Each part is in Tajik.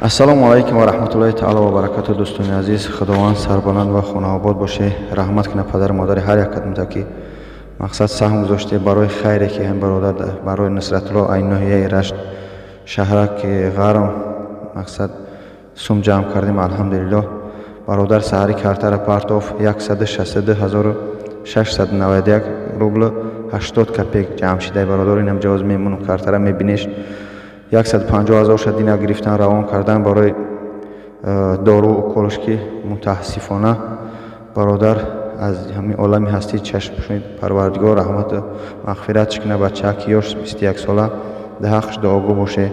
ассалому алайкум ва раҳматуллоҳи таъало ва баракату. дӯстони азиз, худованд сарбаланд ва хонаобод боше. раҳмат кина падару модари ҳар як кадамта ки мақсад саҳм гузоште барои хайре ки ҳам бародар барои нусратулло айн ноҳияи рашт шаҳра ки ғарм мақсад сум ҷамъ кардем. алҳамдулиллоҳ бародар саҳари картара партов 161,691 рубл 80 копеек ҷамъ шида. бародар инам ҷавоз мемону картара мебинеш 150,000 шад дина гирифтан равон кардан барои дору уколшки мутаассифона. бародар аз ҳамин олами ҳастӣ чашмшуни парвардигор раҳмату мағфират кина. бачаак ёш 21 сола даҳақш дуогӯ боше.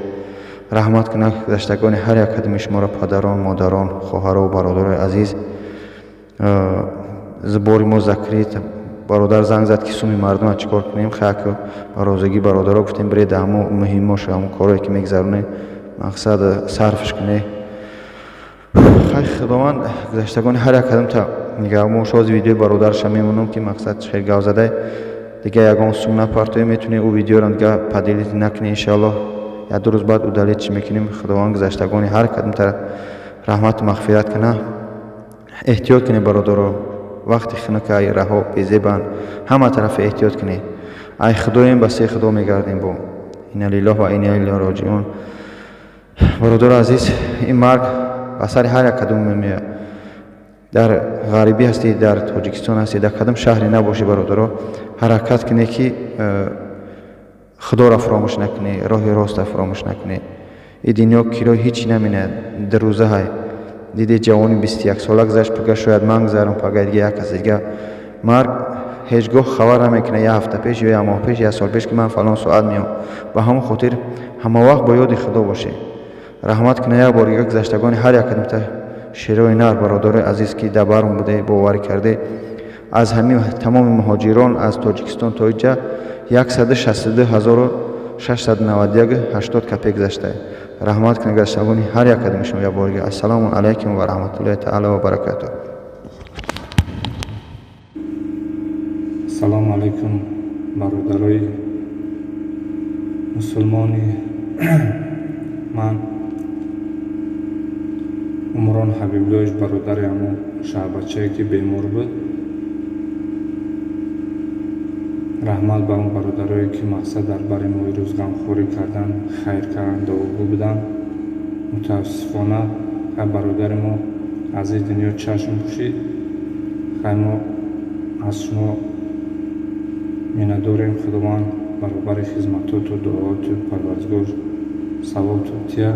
раҳмат кина гузаштагони ҳар як қадами шуморо, падарон, модарон, хоҳару бародарои азиз. зубори мо закрит бародар занг зад ки суми мардума чӣ кор кунем. хаяку барозагӣ бародаро гуфтем биред ҳамо муҳимош ҳамо корое ки мегзаронем мақсад сарфш кунем. хай худованд гузаштагони ҳар як кадамта нигаҳ мо шози видеои бародарша мемонам ки мақсад хел гав задай дига ягон сум напартои метуне ӯ видеоро дига падилит накунем. иншааллоҳ як-ду рӯз баъд удалит чӣ мекунем. худованд гузаштагони ҳар кадамта раҳмату мағфират кина. эҳтиёт кунем бародаро. вақти хунукаи раҳо безебан ҳама тарафа эҳтиёт кунем. ай худоем ба се худо мегардем. бо инна лиллоҳ ва инна илайҳи роҷиун. бародари азиз, ин марг ба сари ҳар як кадом мемеяд. дар ғарибӣ ҳастӣ, дар тоҷикистон ҳастӣ, дар кадом шаҳре набошӣ бародаро ҳаракат кунед ки худоро фаромӯш накунед, роҳи ростро фаромӯш накунед. ин дунё кирои ҳичи наминад. дурӯза ҳай диде ҷавони 21 сола гузашт, пага шояд ман гузарам, пага дига як кас дига. марг ҳеҷ гоҳ хабар намекунад як ҳафта пеш ё як моҳ пеш як сол пеш ки ман фалон соат меом. ба ҳамон хотир ҳамавақт бо ёди худо боше. раҳмат кина як бор дига гузаштагони ҳар як кадамта шерои нар бародарои азиз ки дар барм буде боварӣ карде. аз ҳамин тамоми муҳоҷирон аз тоҷикистон то инҷа 162,691,80 копеек гузашта. раҳмат кина гузаштагони ҳар як кадами шумо. як бор дига ассалому алайкум ва раҳматуллоҳи таъало ва баракату. салому алайкум бародарои мусулмони ман. умрон ҳабиблоевич бародари ҳамон шаҳрбачае ки бемор буд. раҳмат ба он бародарое ки мақсад дар бари мо рӯз ғамхорӣ кардан, хайр кардан, дуогӯ будан. мутаассифона ҳар бародари мо аз ин дунё чашм пӯшид. хай мо аз шумо миннатдорем. худованд баробари хизматоту дуооту парвардигор савоб тутия.